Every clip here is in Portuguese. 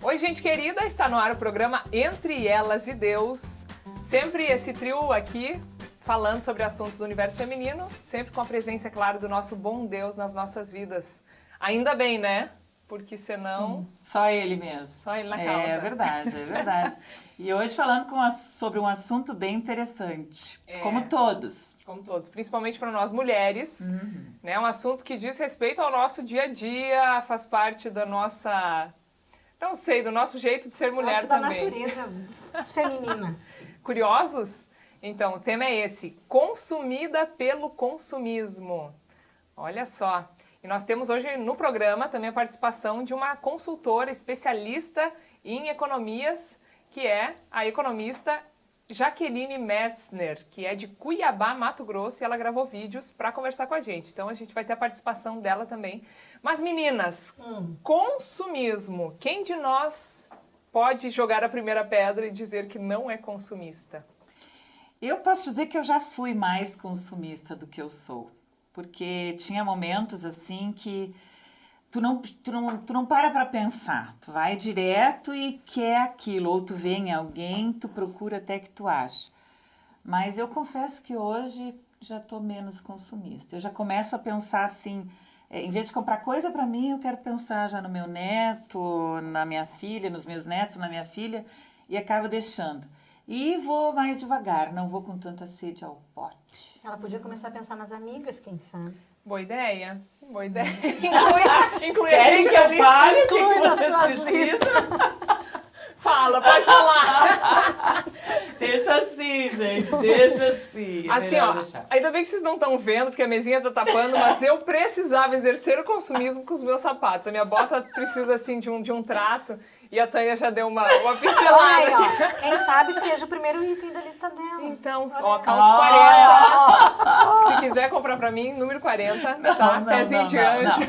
Oi, gente querida, está no ar o programa Entre Elas e Deus. Sempre esse trio aqui falando sobre assuntos do universo feminino, sempre com a presença, é claro, do nosso bom Deus nas nossas vidas. Ainda bem, né? Porque senão... Sim, só ele mesmo. Só ele na causa. É verdade, é verdade. E hoje falando sobre um assunto bem interessante, como todos. Como todos, principalmente para nós mulheres, né? Um assunto que diz respeito ao nosso dia a dia, faz parte da nossa... Não sei, do nosso jeito de ser mulher acho que também. da natureza feminina. Curiosos? Então, o tema é esse, consumida pelo consumismo. Olha só. E nós temos hoje no programa também a participação de uma consultora especialista em economias, que é a economista Jaqueline Metzner, que é de Cuiabá, Mato Grosso, e ela gravou vídeos para conversar com a gente. Então, a gente vai ter a participação dela também. Mas, meninas, consumismo. Quem de nós pode jogar a primeira pedra e dizer que não é consumista? Eu posso dizer que eu já fui mais consumista do que eu sou. Porque tinha momentos assim que tu não para pensar. Tu vai direto e quer aquilo. Ou tu vê em alguém, tu procura até que tu ache. Mas eu confesso que hoje já estou menos consumista. Eu já começo a pensar assim, em vez de comprar coisa para mim, eu quero pensar já no meu neto, na minha filha, nos meus netos, na minha filha, e acabo deixando. E vou mais devagar, não vou com tanta sede ao pote. Ela podia começar a pensar nas amigas, quem sabe? Boa ideia. Boa ideia. Inclui a Querem gente que eu na lista. fale? O que Inclui nas vocês suas precisam? Fala, pode falar. Deixa assim, gente, deixa assim. É Assim, melhor ó, deixar. ainda bem que vocês não estão vendo, porque a mesinha tá tapando, mas eu precisava exercer o consumismo com os meus sapatos. A minha bota precisa, assim, de um trato, e a Tânia já deu uma pincelada Ai, aqui. ó, quem sabe seja o primeiro item da lista dela. Então, ó, calça 40. Se quiser comprar pra mim, número 40, tá? Pezinho diante.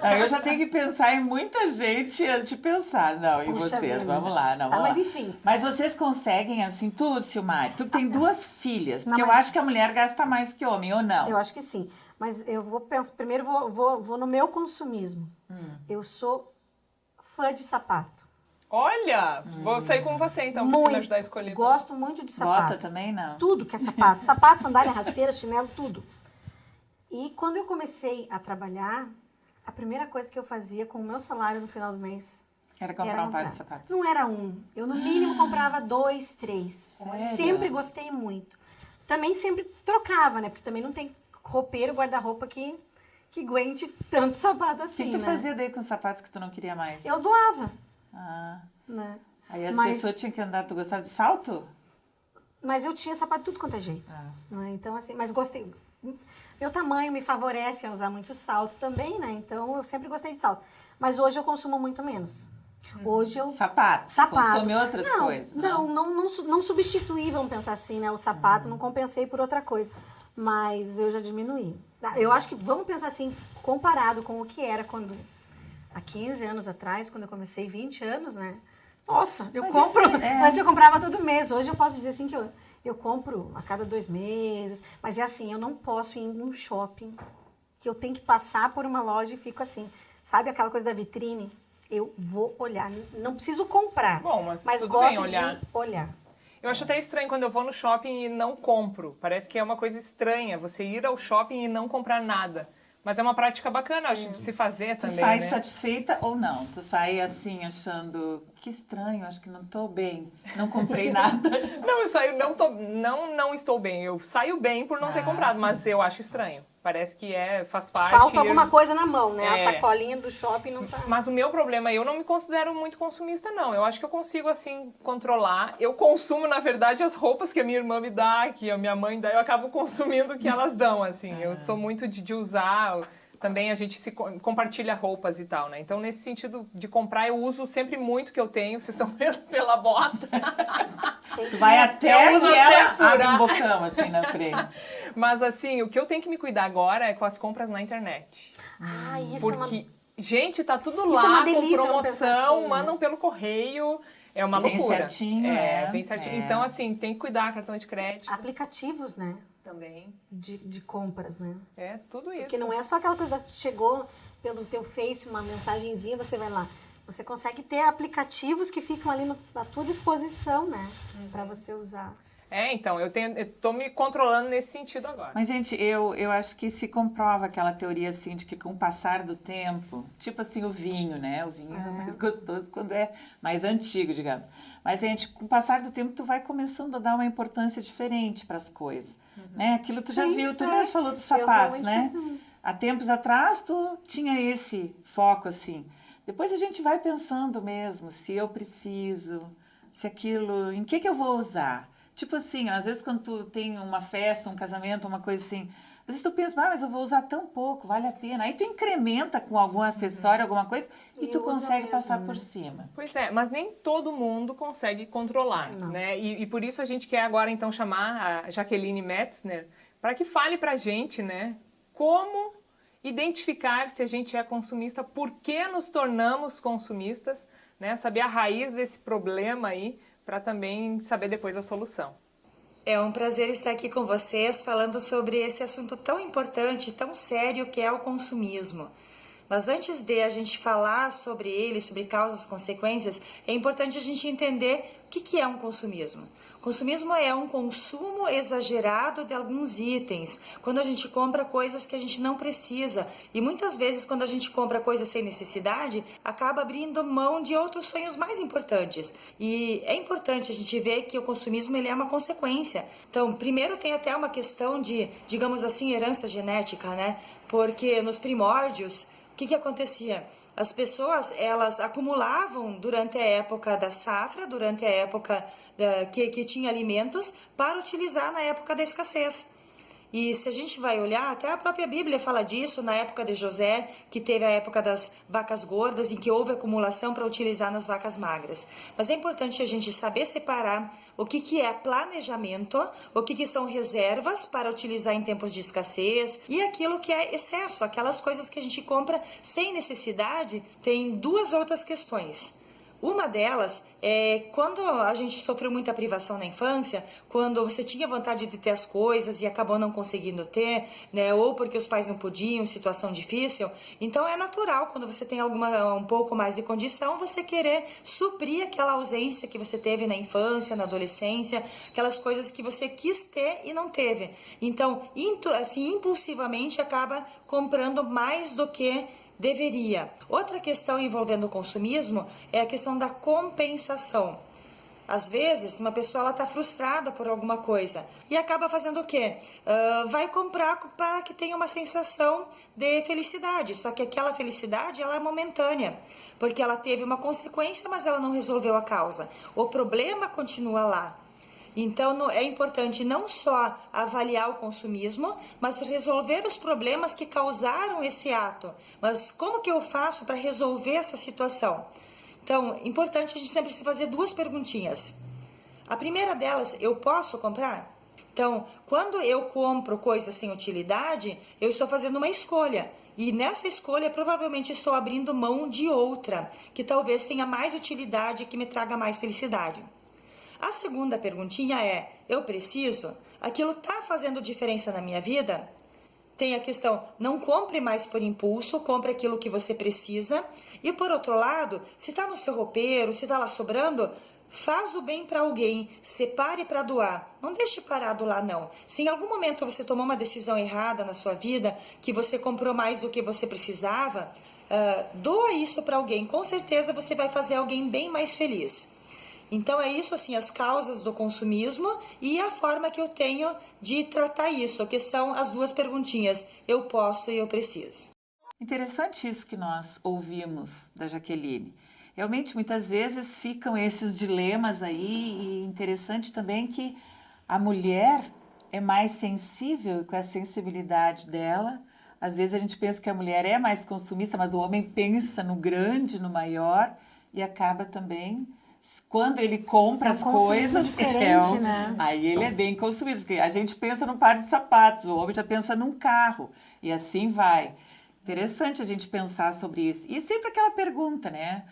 Não. Eu já tenho que pensar em muita gente antes de pensar. Não, em Puxa vocês, vida. vamos lá. Não, Tá, vamos mas lá. enfim. Mas vocês conseguem, assim, tu, Silmari, tu que tem duas filhas, porque Não, eu mas- acho que a mulher gasta mais que homem, ou não? Eu acho que sim. Mas eu vou pensar, primeiro vou no meu consumismo. Eu sou fã de sapato. Olha, vou sair com você, então, pra você me ajudar a escolher. Gosto muito de sapato. Bota também, não? Tudo que é sapato. Sapato, sandália, rasteira, chinelo, tudo. E quando eu comecei a trabalhar, a primeira coisa que eu fazia com o meu salário no final do mês Era comprar um par de sapatos. Não era um. Eu, no mínimo, comprava 2, 3. Sério? Sempre gostei muito. Também sempre trocava, né? Porque também não tem roupeiro, guarda-roupa que aguente tanto sapato O assim, que tu né? fazia daí com os sapatos que tu não queria mais? Eu doava, Ah, né? aí as Mas- pessoas tinham que andar, tu gostava de salto? Mas eu tinha sapato de tudo quanto é jeito. Ah. Né? Então, assim, mas gostei. Meu tamanho me favorece a usar muito salto também, né? Então, eu sempre gostei de salto. Mas hoje eu consumo muito menos. Hoje eu... Sapatos? Sapato. Consome outras não, coisas? não substituí, vamos pensar assim, né? O sapato, não compensei por outra coisa. Mas eu já diminuí. Eu acho que, vamos pensar assim, comparado com o que era quando... Há 15 anos atrás, quando eu comecei, 20 anos, né? Nossa, eu Mas compro... esse é- Antes eu comprava todo mês. Hoje eu posso dizer assim que eu compro a cada 2 meses. Mas é assim, eu não posso ir em um shopping que eu tenho que passar por uma loja e fico assim. Sabe aquela coisa da vitrine? Eu vou olhar. Não preciso comprar. Bom, mas tudo gosto bem olhar. de olhar. Eu acho até estranho quando eu vou no shopping e não compro. Parece que é uma coisa estranha você ir ao shopping e não comprar nada. Mas é uma prática bacana, acho, de se fazer Tu também, sai né? satisfeita ou não? Tu sai assim, achando, que estranho, acho que não tô bem, não comprei nada. Não, eu saio, não estou bem. Eu saio bem por não ter comprado, sim. mas eu acho estranho. Parece que faz parte. Falta alguma coisa na mão, né? É. A sacolinha do shopping não tá... Mas o meu problema, eu não me considero muito consumista, não. Eu acho que eu consigo, assim, controlar. Eu consumo, na verdade, as roupas que a minha irmã me dá, que a minha mãe dá. Eu acabo consumindo o que elas dão, assim. Eu sou muito de usar... Também a gente se compartilha roupas e tal, né? Então, nesse sentido de comprar, eu uso sempre muito o que eu tenho. Vocês estão vendo pela bota. Tu vai até Eu uso que até ela abre furar. um bocão assim na frente. Mas, assim, o que eu tenho que me cuidar agora é com as compras na internet. Ah, isso Porque, gente, tá tudo Isso lá é uma com delícia, vamos pensar promoção, assim, né? mandam pelo correio. É uma Vem loucura. certinho, né? Vem certinho. É. Então, assim, tem que cuidar, cartão de crédito aplicativos, né? também. De compras, né? É tudo isso. Porque não é só aquela coisa que chegou pelo teu Face, uma mensagenzinha, você vai lá. Você consegue ter aplicativos que ficam ali à tua disposição, né? Para você usar. Então, eu tô me controlando nesse sentido agora. Mas, gente, eu acho que se comprova aquela teoria, assim, de que com o passar do tempo, tipo assim, o vinho, né? O vinho é mais gostoso quando é mais antigo, digamos. Mas, gente, com o passar do tempo, tu vai começando a dar uma importância diferente para as coisas, né? Aquilo tu já viu, tu mesmo falou dos sapatos, né? Há tempos atrás, tu tinha esse foco, assim. Depois a gente vai pensando mesmo, se eu preciso, se aquilo, em que eu vou usar. Tipo assim, às vezes quando tu tem uma festa, um casamento, uma coisa assim, às vezes tu pensa, mas eu vou usar tão pouco, vale a pena. Aí tu incrementa com algum acessório, alguma coisa, e tu consegue passar por cima. Pois é, mas nem todo mundo consegue controlar, né? E por isso a gente quer agora, então, chamar a Jaqueline Metzner para que fale pra gente, né, como identificar se a gente é consumista, por que nos tornamos consumistas, né? Saber a raiz desse problema aí, para também saber depois a solução. É um prazer estar aqui com vocês falando sobre esse assunto tão importante, tão sério que é o consumismo. Mas antes de a gente falar sobre ele, sobre causas e consequências, é importante a gente entender o que é um consumismo. Consumismo é um consumo exagerado de alguns itens, quando a gente compra coisas que a gente não precisa. E muitas vezes, quando a gente compra coisas sem necessidade, acaba abrindo mão de outros sonhos mais importantes. E é importante a gente ver que o consumismo ele é uma consequência. Então, primeiro tem até uma questão de, digamos assim, herança genética, né? Porque nos primórdios, o que acontecia? As pessoas, elas acumulavam durante a época da safra, durante a época que tinha alimentos, para utilizar na época da escassez. E se a gente vai olhar, até a própria Bíblia fala disso, na época de José, que teve a época das vacas gordas, em que houve acumulação para utilizar nas vacas magras. Mas é importante a gente saber separar o que é planejamento, o que são reservas para utilizar em tempos de escassez e aquilo que é excesso, aquelas coisas que a gente compra sem necessidade. Tem duas outras questões. Uma delas é quando a gente sofreu muita privação na infância, quando você tinha vontade de ter as coisas e acabou não conseguindo ter, né? Ou porque os pais não podiam, situação difícil. Então é natural, quando você tem um pouco mais de condição, você querer suprir aquela ausência que você teve na infância, na adolescência, aquelas coisas que você quis ter e não teve. Então, assim, impulsivamente acaba comprando mais do que deveria. Outra questão envolvendo o consumismo é a questão da compensação. Às vezes, uma pessoa está frustrada por alguma coisa e acaba fazendo o quê? Vai comprar para que tenha uma sensação de felicidade, só que aquela felicidade ela é momentânea, porque ela teve uma consequência, mas ela não resolveu a causa. O problema continua lá. Então, é importante não só avaliar o consumismo, mas resolver os problemas que causaram esse ato. Mas como que eu faço para resolver essa situação? Então, é importante a gente sempre se fazer duas perguntinhas. A primeira delas, eu posso comprar? Então, quando eu compro coisas sem utilidade, eu estou fazendo uma escolha. E nessa escolha, provavelmente estou abrindo mão de outra, que talvez tenha mais utilidade, que me traga mais felicidade. A segunda perguntinha é, eu preciso? Aquilo está fazendo diferença na minha vida? Tem a questão, não compre mais por impulso, compre aquilo que você precisa. E por outro lado, se está no seu roupeiro, se está lá sobrando, faz o bem para alguém, separe para doar. Não deixe parado lá, não. Se em algum momento você tomou uma decisão errada na sua vida, que você comprou mais do que você precisava, doa isso para alguém. Com certeza você vai fazer alguém bem mais feliz. Então é isso, assim, as causas do consumismo e a forma que eu tenho de tratar isso, que são as duas perguntinhas, eu posso e eu preciso. Interessante isso que nós ouvimos da Jaqueline. Realmente, muitas vezes ficam esses dilemas aí e interessante também que a mulher é mais sensível e com a sensibilidade dela. Às vezes a gente pensa que a mulher é mais consumista, mas o homem pensa no grande, no maior e acaba também... Quando ele compra as coisas, né? Aí ele é bem consumista, porque a gente pensa num par de sapatos, o homem já pensa num carro, e assim vai. Interessante a gente pensar sobre isso. E sempre aquela pergunta, né?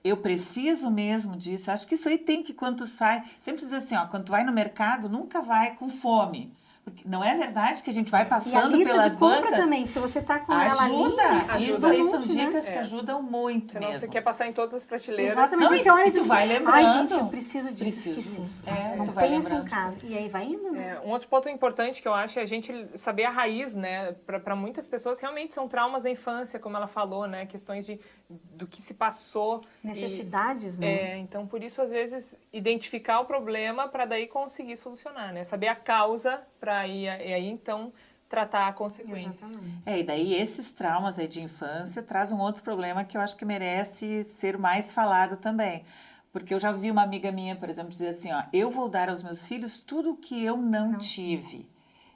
Eu preciso mesmo disso? Acho que isso aí tem que, quando tu sai, sempre diz assim, ó, quando tu vai no mercado, nunca vai com fome. Porque não é verdade que a gente vai E a passando lista pelas de compra bancas? também, se você tá com ela ali, Ajuda! Isso aí são muito, né? dicas que ajudam muito Senão mesmo. você quer passar em todas as prateleiras. Exatamente. Não, Você olha e e tu diz, vai lembrando. ai, gente, eu preciso disso, Preciso. esqueci. É, tu vai Pensa em lembrando. casa. E aí vai indo, né? Um outro ponto importante que eu acho é a gente saber a raiz, né? Para muitas pessoas realmente são traumas da infância, como ela falou, né? Questões do que se passou. Necessidades, né? Então, por isso, às vezes, identificar o problema para daí conseguir solucionar, né? Saber a causa para aí, então, tratar a consequência. Exatamente. E daí esses traumas aí de infância traz um outro problema que eu acho que merece ser mais falado também. Porque eu já vi uma amiga minha, por exemplo, dizer assim, ó, eu vou dar aos meus filhos tudo o que eu não tive.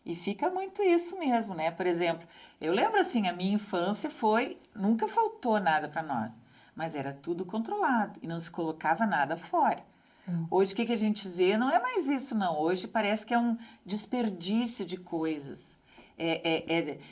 E fica muito isso mesmo, né? Por exemplo, eu lembro assim, a minha infância nunca faltou nada para nós, mas era tudo controlado e não se colocava nada fora. Sim. Hoje o que a gente vê não é mais isso, não. Hoje parece que é um desperdício de coisas.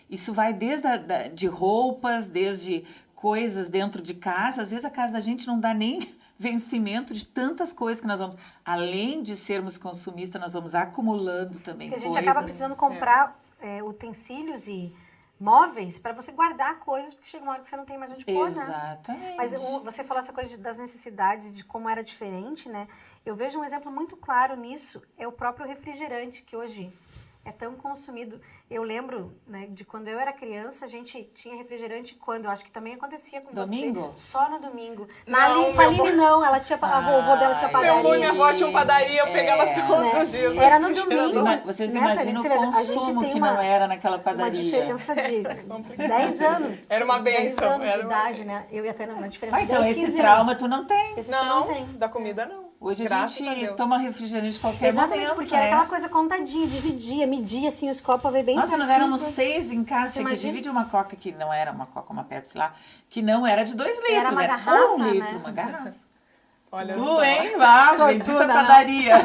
Isso vai desde de roupas, desde coisas dentro de casa. Às vezes a casa da gente não dá nem vencimento de tantas coisas que nós vamos... Além de sermos consumistas, nós vamos acumulando também Porque a coisas. gente acaba precisando comprar utensílios e móveis para você guardar coisas, porque chega uma hora que você não tem mais onde pôr, né? Exatamente. Mas você falou essa coisa das necessidades, de como era diferente, né? Eu vejo um exemplo muito claro nisso, é o próprio refrigerante, que hoje é tão consumido. Eu lembro, né, de quando eu era criança, a gente tinha refrigerante quando? Eu acho que também acontecia com Domingo? você. Só no domingo. Não, Na Aline não, ela tinha, a vovô dela tinha padaria. Meu avô e minha avó tinham padaria, eu pegava todos os dias. Era no domingo. Vocês né, imaginam Thalita? o Você veja, consumo que não era naquela padaria. Uma diferença de 10 anos. Era uma 10 bênção, anos era de uma idade, né? Eu ia ter uma diferença de Então 10, esse 15 trauma anos. tu não tem. Esse tu Não, tem. da comida não. Hoje a Graças a gente Deus. toma refrigerante de qualquer Exatamente, momento, porque né? era aquela coisa contadinha, dividia, media assim os copos pra ver bem Nossa, certinho. nós éramos 6 em casa, tinha que imagina? dividir uma coca que não era uma coca, uma Pepsi lá, que não era de 2 litros, Era uma garrafa, 1 litro, né? uma garrafa. Olha Tu, só. hein? Vá, Sortuda, bendita né? padaria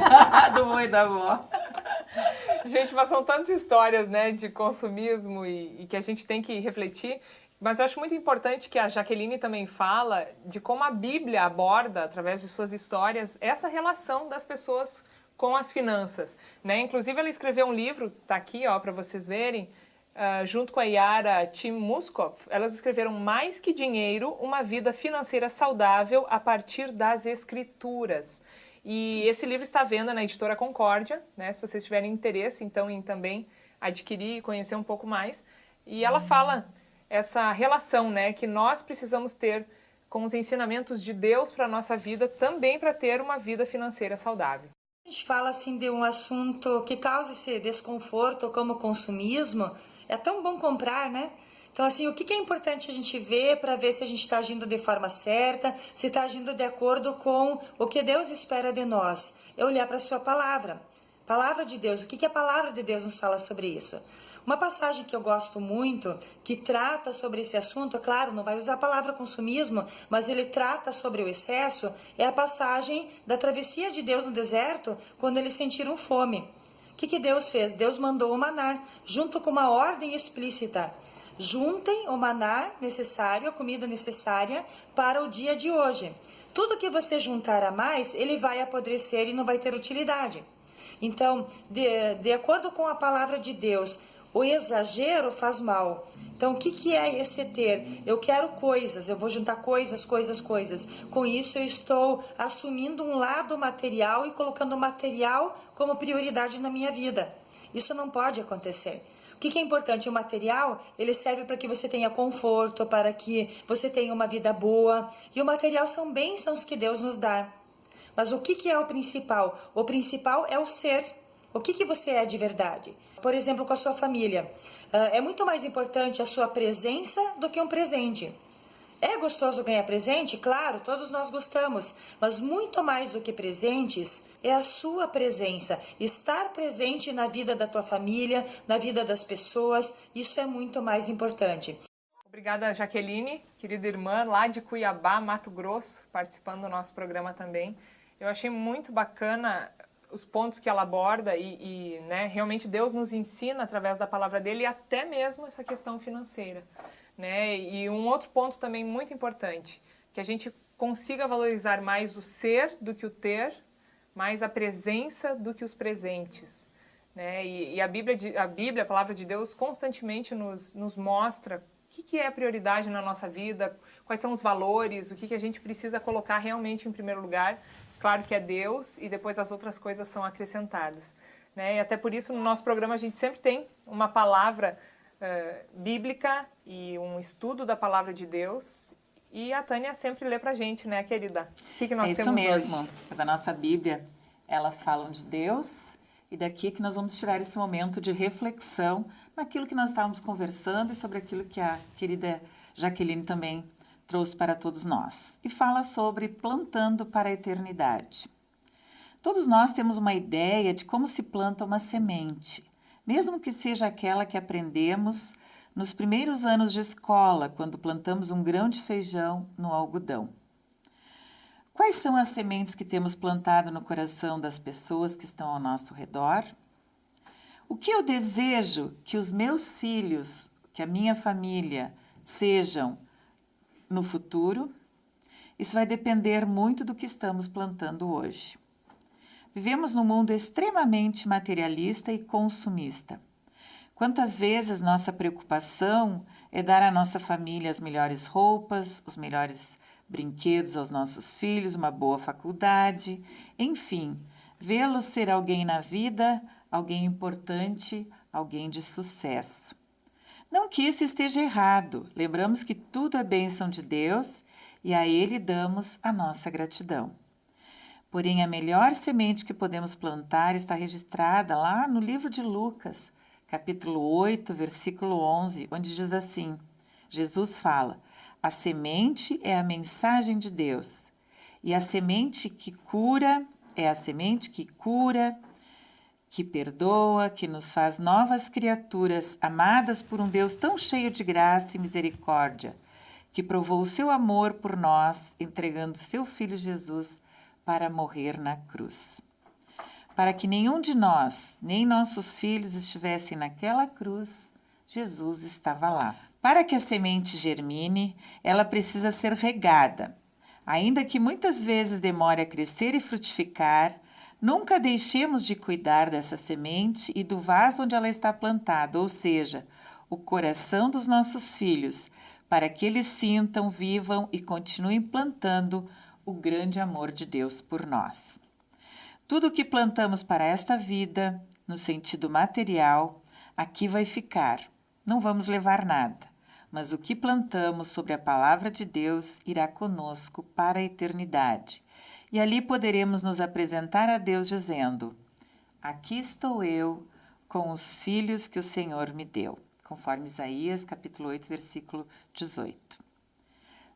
do vô e da avó. Gente, mas são tantas histórias, né, de consumismo e que a gente tem que refletir. Mas eu acho muito importante que a Jaqueline também fala de como a Bíblia aborda, através de suas histórias, essa relação das pessoas com as finanças, né? Inclusive, ela escreveu um livro, tá aqui, ó, para vocês verem, junto com a Yara Tim Muskoff. Elas escreveram Mais que Dinheiro, uma vida financeira saudável a partir das Escrituras. E esse livro está à venda na Editora Concórdia, né? Se vocês tiverem interesse, então, em também adquirir e conhecer um pouco mais. E ela fala essa relação, né, que nós precisamos ter com os ensinamentos de Deus para a nossa vida, também para ter uma vida financeira saudável. A gente fala assim de um assunto que causa esse desconforto como o consumismo, é tão bom comprar, né? Então, assim, o que é importante a gente ver para ver se a gente está agindo de forma certa, se está agindo de acordo com o que Deus espera de nós? É olhar para a sua palavra. Palavra de Deus, o que a palavra de Deus nos fala sobre isso? Uma passagem que eu gosto muito, que trata sobre esse assunto, claro, não vai usar a palavra consumismo, mas ele trata sobre o excesso, é a passagem da travessia de Deus no deserto, quando eles sentiram fome. O que Deus fez? Deus mandou o maná, junto com uma ordem explícita. Juntem o maná necessário, a comida necessária para o dia de hoje. Tudo que você juntar a mais, ele vai apodrecer e não vai ter utilidade. Então, de acordo com a palavra de Deus, o exagero faz mal. Então, o que é esse ter? Eu quero coisas, eu vou juntar coisas. Com isso, eu estou assumindo um lado material e colocando o material como prioridade na minha vida. Isso não pode acontecer. O que é importante? O material, ele serve para que você tenha conforto, para que você tenha uma vida boa. E o material são bênçãos que Deus nos dá. Mas o que é o principal? O principal é o ser. O que você é de verdade? Por exemplo, com a sua família. É muito mais importante a sua presença do que um presente. É gostoso ganhar presente? Claro, todos nós gostamos. Mas muito mais do que presentes é a sua presença. Estar presente na vida da tua família, na vida das pessoas, isso é muito mais importante. Obrigada, Jaqueline, querida irmã, lá de Cuiabá, Mato Grosso, participando do nosso programa também. Eu achei muito bacana os pontos que ela aborda né, realmente Deus nos ensina através da palavra dele e até mesmo essa questão financeira, né? E um outro ponto também muito importante, que a gente consiga valorizar mais o ser do que o ter, mais a presença do que os presentes, né? E a Bíblia, a palavra de Deus, constantemente nos mostra o que é prioridade na nossa vida, quais são os valores, o que a gente precisa colocar realmente em primeiro lugar. Claro que é Deus e depois as outras coisas são acrescentadas, né? E até por isso no nosso programa a gente sempre tem uma palavra bíblica e um estudo da palavra de Deus. E a Tânia sempre lê pra gente, né, querida? O que nós temos hoje? É isso mesmo. Da nossa Bíblia, elas falam de Deus e daqui que nós vamos tirar esse momento de reflexão naquilo que nós estávamos conversando e sobre aquilo que a querida Jaqueline também trouxe para todos nós. E fala sobre plantando para a eternidade. Todos nós temos uma ideia de como se planta uma semente, mesmo que seja aquela que aprendemos nos primeiros anos de escola, quando plantamos um grão de feijão no algodão. Quais são as sementes que temos plantado no coração das pessoas que estão ao nosso redor? O que eu desejo que os meus filhos, que a minha família sejam no futuro? Isso vai depender muito do que estamos plantando hoje. Vivemos num mundo extremamente materialista e consumista. Quantas vezes nossa preocupação é dar à nossa família as melhores roupas, os melhores brinquedos aos nossos filhos, uma boa faculdade, enfim, vê-los ser alguém na vida, alguém importante, alguém de sucesso. Não que isso esteja errado, lembramos que tudo é bênção de Deus e a Ele damos a nossa gratidão. Porém, a melhor semente que podemos plantar está registrada lá no livro de Lucas, capítulo 8, versículo 11, onde diz assim, Jesus fala, a semente é a mensagem de Deus, e a semente que cura é a semente que cura, que perdoa, que nos faz novas criaturas, amadas por um Deus tão cheio de graça e misericórdia, que provou o seu amor por nós, entregando seu Filho Jesus para morrer na cruz. Para que nenhum de nós, nem nossos filhos estivessem naquela cruz, Jesus estava lá. Para que a semente germine, ela precisa ser regada. Ainda que muitas vezes demore a crescer e frutificar, nunca deixemos de cuidar dessa semente e do vaso onde ela está plantada, ou seja, o coração dos nossos filhos, para que eles sintam, vivam e continuem plantando o grande amor de Deus por nós. Tudo o que plantamos para esta vida, no sentido material, aqui vai ficar. Não vamos levar nada, mas o que plantamos sobre a palavra de Deus irá conosco para a eternidade. E ali poderemos nos apresentar a Deus dizendo, aqui estou eu com os filhos que o Senhor me deu, conforme Isaías, capítulo 8, versículo 18.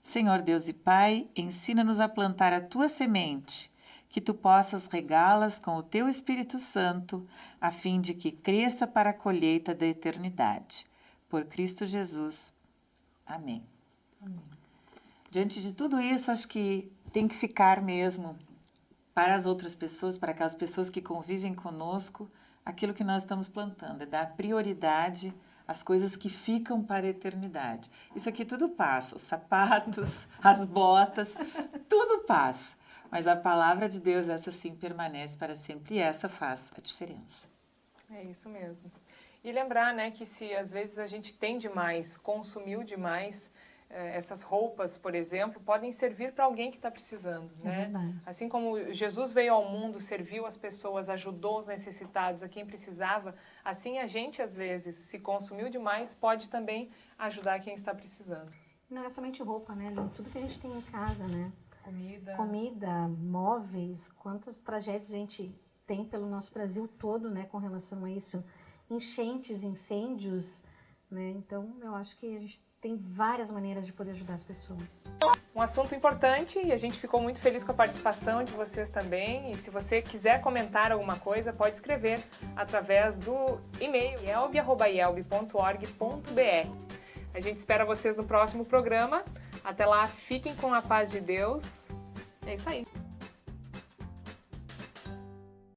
Senhor Deus e Pai, ensina-nos a plantar a Tua semente, que Tu possas regá-las com o Teu Espírito Santo, a fim de que cresça para a colheita da eternidade. Por Cristo Jesus. Amém. Amém. Diante de tudo isso, acho que tem que ficar mesmo para as outras pessoas, para aquelas pessoas que convivem conosco, aquilo que nós estamos plantando, é dar prioridade às coisas que ficam para a eternidade. Isso aqui tudo passa, os sapatos, as botas, tudo passa. Mas a palavra de Deus, essa sim permanece para sempre e essa faz a diferença. É isso mesmo. E lembrar, né, que se às vezes a gente tem demais, consumiu demais, essas roupas, por exemplo, podem servir para alguém que está precisando, né? Assim como Jesus veio ao mundo, serviu as pessoas, ajudou os necessitados, a quem precisava, assim a gente, às vezes, se consumiu demais, pode também ajudar quem está precisando. Não é somente roupa, né? Tudo que a gente tem em casa, né? Comida, móveis, quantas tragédias a gente tem pelo nosso Brasil todo, né, com relação a isso. Enchentes, incêndios, né? Então, eu acho que a gente tem várias maneiras de poder ajudar as pessoas. Um assunto importante e a gente ficou muito feliz com a participação de vocês também. E se você quiser comentar alguma coisa, pode escrever através do e-mail ielb@ielb.org.br. A gente espera vocês no próximo programa. Até lá, fiquem com a paz de Deus. É isso aí.